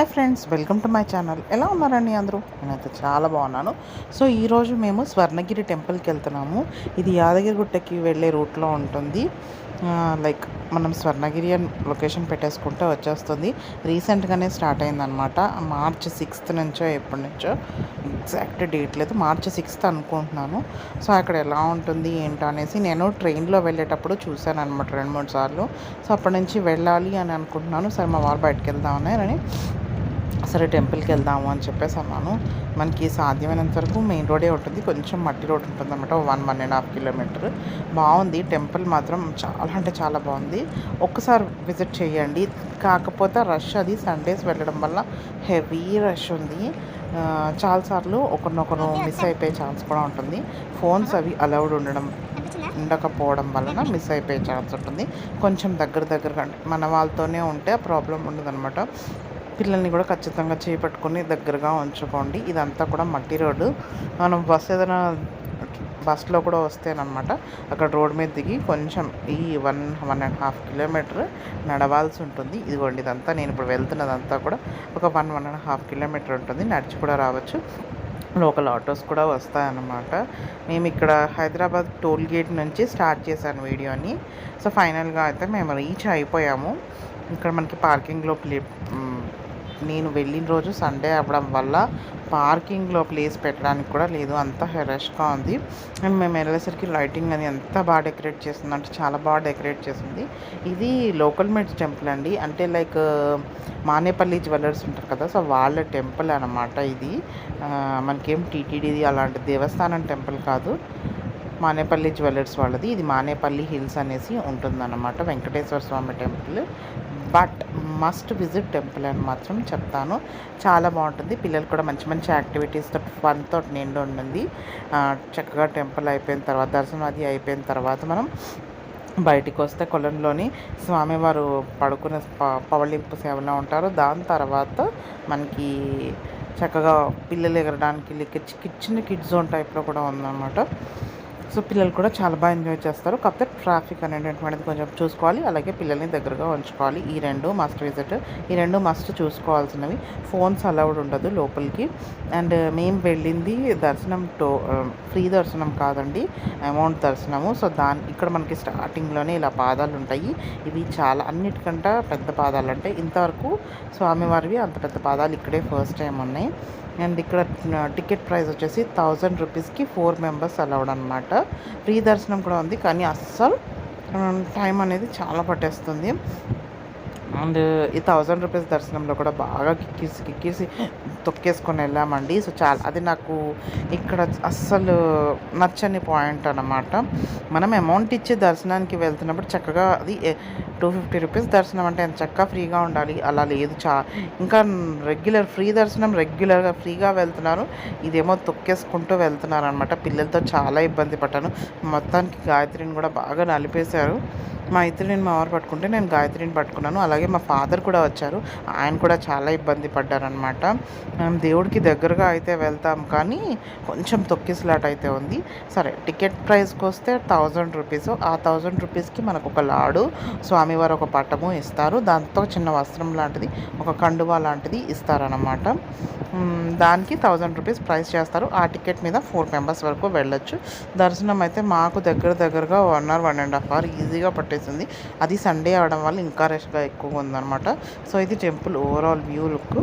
Hi friends, welcome to my channel. ఎలా ఉన్నారండి అందరూ? నేనైతే చాలా బాగున్నాను. సో ఈరోజు మేము స్వర్ణగిరి టెంపుల్కి వెళ్తున్నాము. ఇది యాదగిరిగుట్టకి వెళ్ళే రూట్లో ఉంటుంది. లైక్ మనం స్వర్ణగిరి అని లొకేషన్ పెట్టేసుకుంటే వచ్చేస్తుంది. రీసెంట్గానే స్టార్ట్ అయిందనమాట. మార్చ్ 6th నుంచో ఎప్పటి నుంచో ఎగ్జాక్ట్ డేట్ లేదు, మార్చ్ 6th అనుకుంటున్నాను. సో అక్కడ ఎలా ఉంటుంది ఏంటో అనేసి నేను ట్రైన్లో వెళ్ళేటప్పుడు చూశాను అనమాట 2-3 సార్లు. సో అప్పటి నుంచి వెళ్ళాలి అని అనుకుంటున్నాను. సరే మా వారు బయటకు వెళ్దామని సరే టెంపుల్కి వెళ్దాము అని చెప్పేసి అన్నాను. మనకి సాధ్యమైనంత వరకు మెయిన్ రోడే ఉంటుంది, కొంచెం మట్టి రోడ్ ఉంటుంది అనమాట. 1-1.5 కిలోమీటర్. బాగుంది టెంపుల్ మాత్రం, చాలా అంటే చాలా బాగుంది. ఒక్కసారి విజిట్ చేయండి. కాకపోతే రష్ అది సండేస్ వెళ్ళడం వల్ల హెవీ రష్ ఉంది. చాలాసార్లు ఒకరినొకరు మిస్ అయిపోయే ఛాన్స్ కూడా ఉంటుంది. ఫోన్స్ అవి అలౌడ్ ఉండకపోవడం వలన మిస్ అయిపోయే ఛాన్స్ ఉంటుంది. కొంచెం దగ్గరగా మన వాళ్ళతోనే ఉంటే ఆ ప్రాబ్లం ఉండదన్నమాట. పిల్లల్ని కూడా ఖచ్చితంగా చేపట్టుకొని దగ్గరగా ఉంచుకోండి. ఇదంతా కూడా మట్టి రోడ్డు. మనం ఏదైనా బస్సులో కూడా వస్తేనమాట అక్కడ రోడ్ మీద దిగి కొంచెం ఈ 1-1.5 కిలోమీటర్ నడవాల్సి ఉంటుంది. ఇదిగోండి ఇదంతా నేను ఇప్పుడు వెళ్తున్నదంతా కూడా ఒక 1-1.5 కిలోమీటర్ ఉంటుంది. నడిచి కూడా రావచ్చు. లోకల్ ఆటోస్ కూడా వస్తాయన్నమాట. మేము ఇక్కడ హైదరాబాద్ టోల్ గేట్ నుంచి స్టార్ట్ చేశాను వీడియోని. సో ఫైనల్గా అయితే మేము రీచ్ అయిపోయాము. ఇక్కడ మనకి పార్కింగ్లో నేను వెళ్ళిన రోజు సండే అవ్వడం వల్ల పార్కింగ్లో ప్లేస్ పెట్టడానికి కూడా లేదు, అంత రష్గా ఉంది. అండ్ మేము వెళ్ళేసరికి లైటింగ్ అని ఎంత బాగా డెకరేట్ చేస్తుంది అంటే చాలా బాగా డెకరేట్ చేసింది. ఇది లోకల్ మేడ్స్ టెంపుల్ అండి, అంటే లైక్ మానేపల్లి జ్యువెలర్స్ ఉంటారు కదా, సో వాళ్ళ టెంపుల్ అనమాట ఇది. మనకేం టీటీడీది అలాంటి దేవస్థానం టెంపుల్ కాదు, మానేపల్లి జ్యువెలర్స్ వాళ్ళది. ఇది మానేపల్లి హిల్స్ అనేసి ఉంటుందన్నమాట, Venkateswara Swamy temple. But must visit temple అని మాత్రం చెప్తాను. చాలా బాగుంటుంది. పిల్లలు కూడా మంచి మంచి యాక్టివిటీస్తో ఫన్తో నిండి ఉంటుంది. చక్కగా టెంపుల్ అయిపోయిన తర్వాత, దర్శనం అది అయిపోయిన తర్వాత మనం బయటికి వస్తే కొలంలోని స్వామివారు పడుకునే పవళింపు సేవలో ఉంటారు. దాని తర్వాత మనకి చక్కగా పిల్లలు ఎగరడానికి చిన్న కిడ్ జోన్ టైప్లో కూడా ఉందన్నమాట. సో పిల్లలు కూడా చాలా బాగా ఎంజాయ్ చేస్తారు. కాకపోతే ట్రాఫిక్ అనేటువంటిది కొంచెం చూసుకోవాలి, అలాగే పిల్లల్ని దగ్గరగా ఉంచుకోవాలి. ఈ రెండు మస్ట్ విజిట్, ఈ రెండు మస్ట్ చూసుకోవాల్సినవి. ఫోన్స్ అలౌడ్ ఉండదు లోపలికి. అండ్ మేము వెళ్ళింది దర్శనం ఫ్రీ దర్శనం కాదండి, అమౌంట్ దర్శనము. సో ఇక్కడ మనకి స్టార్టింగ్లోనే ఇలా పాదాలు ఉంటాయి. ఇవి చాలా అన్నిటికంటే పెద్ద పాదాలు, అంటే ఇంతవరకు స్వామివారివి అంత పెద్ద పాదాలు ఇక్కడే ఫస్ట్ టైం ఉన్నాయి. అండ్ ఇక్కడ టికెట్ ప్రైస్ వచ్చేసి 1000 రూపీస్కి 4 మెంబర్స్ అలౌడ్ అనమాట. ఫ్రీ దర్శనం కూడా ఉంది, కానీ అస్సలు టైం అనేది చాలా పట్టేస్తుంది. అండ్ ఈ 1000 రూపీస్ దర్శనంలో కూడా బాగా కిక్కిసి తొక్కేసుకొని వెళ్ళామండి. సో అది నాకు ఇక్కడ అస్సలు నచ్చని పాయింట్ అన్నమాట. మనం అమౌంట్ ఇచ్చి దర్శనానికి వెళ్తున్నప్పుడు చక్కగా అది 250 రూపీస్ దర్శనం అంటే ఎంత చక్కగా ఫ్రీగా ఉండాలి, అలా లేదు. ఇంకా ఫ్రీ దర్శనం రెగ్యులర్గా ఫ్రీగా వెళ్తున్నారు, ఇదేమో తొక్కేసుకుంటూ వెళ్తున్నారు అనమాట. పిల్లలతో చాలా ఇబ్బంది పడ్డాను. మొత్తానికి గాయత్రిని కూడా బాగా నలిపేశారు. మా ఇద్దరిని మా వారు పట్టుకుంటే నేను గాయత్రిని పట్టుకున్నాను. అలాగే మా ఫాదర్ కూడా వచ్చారు, ఆయన కూడా చాలా ఇబ్బంది పడ్డారనమాట. మనం దేవుడికి దగ్గరగా అయితే వెళ్తాం, కానీ కొంచెం తొక్కిసలాట అయితే ఉంది. సరే టికెట్ ప్రైస్కి వస్తే 1000 రూపీస్. ఆ 1000 రూపీస్కి మనకు ఒక లాడు, స్వామివారు ఒక పట్టము ఇస్తారు, దాంతో చిన్న వస్త్రం లాంటిది, ఒక కండువా లాంటిది ఇస్తారనమాట. దానికి 1000 రూపీస్ ప్రైస్ చేస్తారు. ఆ టికెట్ మీద 4 మెంబర్స్ వరకు వెళ్ళొచ్చు. దర్శనం అయితే మాకు దగ్గరగా 1.5 అవర్ ఈజీగా పట్టేసింది. అది సండే అవడం వల్ల ఇంకా రష్గా ఎక్కువగా ఉందన్నమాట. సో ఇది టెంపుల్ ఓవరాల్ వ్యూ లుక్.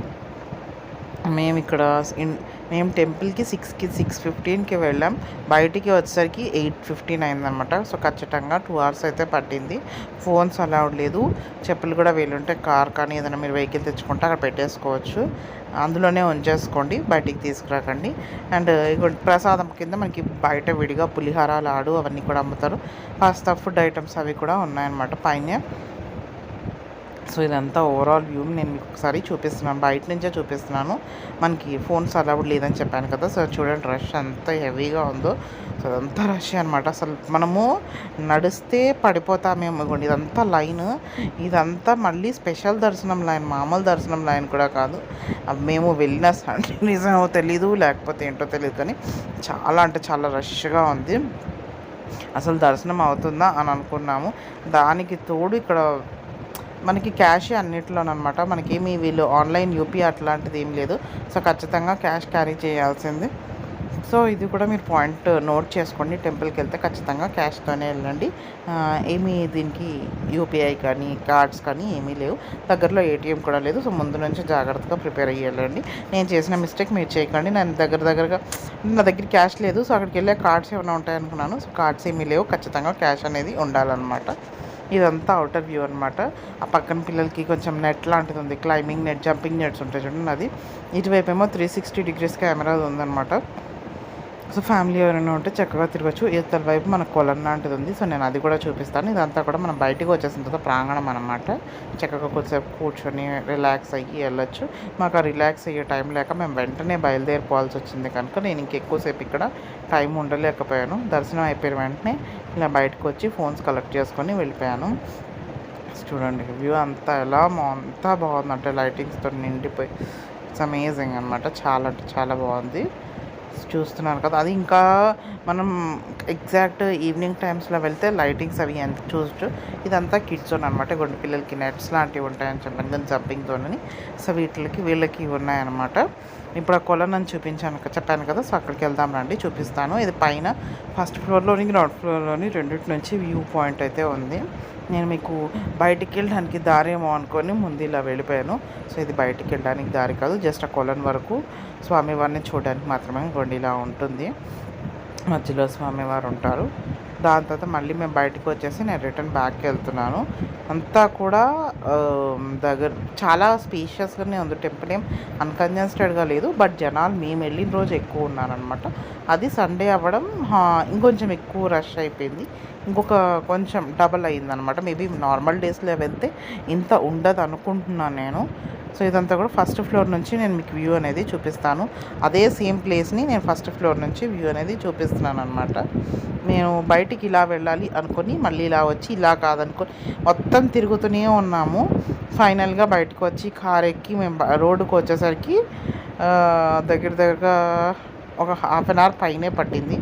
మేము టెంపుల్కి 6:15కి వెళ్ళాం. బయటికి వచ్చేసరికి 8:15 అయిందనమాట. సో ఖచ్చితంగా 2 అవర్స్ అయితే పట్టింది. ఫోన్స్ అలౌడ్ లేదు. చెప్పులు కూడా వీలుంటే కార్ కానీ ఏదైనా మీరు వెహికల్ తెచ్చుకుంటే అక్కడ పెట్టేసుకోవచ్చు, అందులోనే ఉంచేసుకోండి, బయటికి తీసుకురాకండి. అండ్ ప్రసాదం కింద మనకి బయట విడిగా పులిహార, లాడు అవన్నీ కూడా అమ్ముతారు. కాస్త ఫుడ్ ఐటమ్స్ అవి కూడా ఉన్నాయన్నమాట పైన. సో ఇదంతా ఓవరాల్ వ్యూ నేను మీకు ఒకసారి చూపిస్తున్నాను, బయట నుంచే చూపిస్తున్నాను. మనకి ఫోన్స్ అలౌడ్ లేదని చెప్పాను కదా. సో చూడండి రష్ ఎంత హెవీగా ఉందో. సో అదంతా రష్ అనమాట. అసలు మనము నడిస్తే పడిపోతామేమో. ఇదంతా లైన్, ఇదంతా మళ్ళీ స్పెషల్ దర్శనం లైన్, మామూలు దర్శనం లైన్ కూడా కాదు. మేము వెళ్ళిన సండే రీజన్ తెలీదు, లేకపోతే ఏంటో తెలియదు, కానీ చాలా అంటే చాలా రష్గా ఉంది. అసలు దర్శనం అవుతుందా అని అనుకున్నాము. దానికి తోడు ఇక్కడ మనకి క్యాషే అన్నిట్లోనమాట. మనకేమి వీళ్ళు ఆన్లైన్ యూపీఐ అట్లాంటిది ఏం లేదు. సో ఖచ్చితంగా క్యాష్ క్యారీ చేయాల్సిందే. సో ఇది కూడా మీరు పాయింట్ నోట్ చేసుకోండి. టెంపుల్కి వెళ్తే ఖచ్చితంగా క్యాష్తోనే వెళ్ళండి. ఏమీ దీనికి యూపీఐ కానీ కార్డ్స్ కానీ ఏమీ లేవు. దగ్గరలో ఏటీఎం కూడా లేదు. సో ముందు నుంచి జాగ్రత్తగా ప్రిపేర్ అయ్యి వెళ్ళండి. నేను చేసిన మిస్టేక్ మీరు చేయకండి. నేను దగ్గరగా నా దగ్గర క్యాష్ లేదు. సో అక్కడికి వెళ్ళే కార్డ్స్ ఏమైనా ఉంటాయనుకున్నాను. సో కార్డ్స్ ఏమీ లేవు. ఖచ్చితంగా క్యాష్ అనేది ఉండాలన్నమాట. ఇదంతా అవుటర్ వ్యూ అనమాట. ఆ పక్కన పిల్లలకి కొంచెం నెట్ లాంటిది ఉంది. క్లైంబింగ్ నెట్, జంపింగ్ నెట్స్ ఉంటాయి చూడండి. అది ఇటువైపు ఏమో 360 డిగ్రీస్ కెమెరా ఉందన్నమాట. సో ఫ్యామిలీ ఎవరైనా ఉంటే చక్కగా తిరగచ్చు. ఇవతల వైపు మనకు కొలం లాంటిది ఉంది. సో నేను అది కూడా చూపిస్తాను. ఇదంతా కూడా మనం బయటికి వచ్చేసిన తర్వాత ప్రాంగణం అనమాట. చక్కగా కొద్దిసేపు కూర్చొని రిలాక్స్ అయ్యి వెళ్ళొచ్చు. మాకు ఆ రిలాక్స్ అయ్యే టైం లేక మేము వెంటనే బయలుదేరిపోవాల్సి వచ్చింది కనుక నేను ఇంకెక్కువసేపు ఇక్కడ టైం ఉండలేకపోయాను. దర్శనం అయిపోయిన వెంటనే ఇలా బయటకు వచ్చి ఫోన్స్ కలెక్ట్ చేసుకొని వెళ్ళిపోయాను. చూడండి వ్యూ అంతా అంతా బాగుంది. అంటే లైటింగ్స్తో నిండిపోయి ఇట్స్ అమేజింగ్ అనమాట. చాలా అంటే చాలా బాగుంది. చూస్తున్నారు కదా. అది ఇంకా మనం ఎగ్జాక్ట్ ఈవినింగ్ టైమ్స్లో వెళ్తే లైటింగ్స్ అవి ఎంత చూడచ్చు. ఇదంతా కిడ్స్ జోన్ అనమాట. గుండు పిల్లలకి నెట్స్ లాంటివి ఉంటాయని చెప్పాను కానీ జంపింగ్ జోన్ అని. సో వీళ్ళకి ఉన్నాయన్నమాట. ఇప్పుడు ఆ కొలను అని చెప్పాను కదా. సో అక్కడికి వెళ్దాం రండి, చూపిస్తాను. ఇది పైన ఫస్ట్ ఫ్లోర్లోని గ్రౌండ్ ఫ్లోర్లోని రెండింటి నుంచి వ్యూ పాయింట్ అయితే ఉంది. నేను మీకు బయటికి వెళ్ళడానికి దారి ఏమో అనుకొని ముందు ఇలా వెళ్ళిపోయాను. సో ఇది బయటికి వెళ్ళడానికి దారి కాదు, జస్ట్ ఆ కొలను వరకు స్వామివారిని చూడడానికి మాత్రమే. ఇంకోండి ఇలా ఉంటుంది. మధ్యలో స్వామివారు ఉంటారు. దాని తర్వాత మళ్ళీ మేము బయటకు వచ్చేసి నేను రిటర్న్ బ్యాక్కి వెళ్తున్నాను. అంతా కూడా దగ్గర చాలా స్పేషియస్గానే ఉంది. టెంపుల్ ఏం అన్కంజెస్టెడ్గా లేదు. బట్ జనాలు మేము వెళ్ళిన రోజు ఎక్కువ ఉన్నారనమాట. అది సండే అవ్వడం ఇంకొంచెం ఎక్కువ రష్ అయిపోయింది. ఇంకొక కొంచెం డబల్ అయిందనమాట. మేబీ నార్మల్ డేస్లో వెళ్తే ఇంత ఉండదు అనుకుంటున్నాను నేను. సో ఇదంతా కూడా ఫస్ట్ ఫ్లోర్ నుంచి నేను మీకు వ్యూ అనేది చూపిస్తాను. అదే సేమ్ ప్లేస్ని నేను ఫస్ట్ ఫ్లోర్ నుంచి వ్యూ అనేది చూపిస్తున్నాను అనమాట. నేను బయటికి ఇలా వెళ్ళాలి అనుకొని మళ్ళీ ఇలా వచ్చి ఇలా కాదనుకొని మొత్తం తిరుగుతూనే ఉన్నాము. ఫైనల్గా బయటకు వచ్చి కార్ ఎక్కి మేము రోడ్డుకు వచ్చేసరికి దగ్గరగా ఒక హాఫ్ అన్ అవర్ పైనే పట్టింది.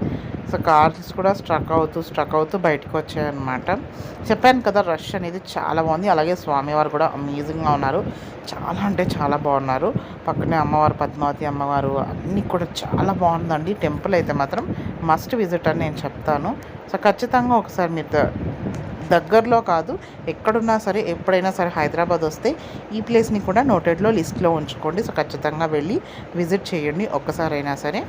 సో కార్స్ కూడా స్ట్రక్ అవుతూ బయటకు వచ్చాయన్నమాట. చెప్పాను కదా రష్ అనేది చాలా బాగుంది. అలాగే స్వామివారు కూడా అమేజింగ్గా ఉన్నారు. చాలా అంటే చాలా బాగున్నారు. పక్కనే అమ్మవారు, పద్మావతి అమ్మవారు అన్నీ కూడా చాలా బాగుందండి. టెంపుల్ అయితే మాత్రం మస్ట్ విజిట్ అని నేను చెప్తాను. సో ఖచ్చితంగా ఒకసారి మీరు దగ్గరలో కాదు ఎక్కడున్నా సరే ఎప్పుడైనా సరే హైదరాబాద్ వస్తే ఈ ప్లేస్ని కూడా నోటెడ్లో లిస్ట్లో ఉంచుకోండి. సో ఖచ్చితంగా వెళ్ళి విజిట్ చేయండి ఒక్కసారైనా సరే.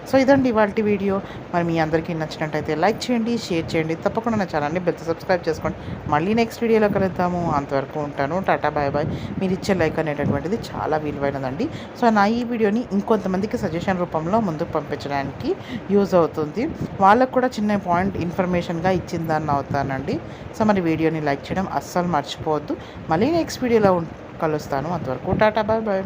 సో ఇదండి ఇవాళ వీడియో. మరి మీ అందరికీ నచ్చినట్టయితే లైక్ చేయండి, షేర్ చేయండి. తప్పకుండా నా ఛానల్ని సబ్స్క్రైబ్ చేసుకోండి. మళ్ళీ నెక్స్ట్ వీడియోలో కలుద్దాము. అంతవరకు ఉంటాను. Tata bye bye. మీరు ఇచ్చే లైక్ అనేటటువంటిది చాలా విలువైనదండి. సో నా ఈ వీడియోని ఇంకొంతమందికి సజెషన్ రూపంలో ముందుకు పంపించడానికి యూజ్ అవుతుంది. వాళ్ళకు కూడా చిన్న పాయింట్ ఇన్ఫర్మేషన్గా ఇచ్చిందని అవుతానండి. సో మరి వీడియోని లైక్ చేయడం అస్సలు మర్చిపోవద్దు. మళ్ళీ నెక్స్ట్ వీడియోలో కలుస్తాను. అంతవరకు టాటా బాయ్ బాయ్.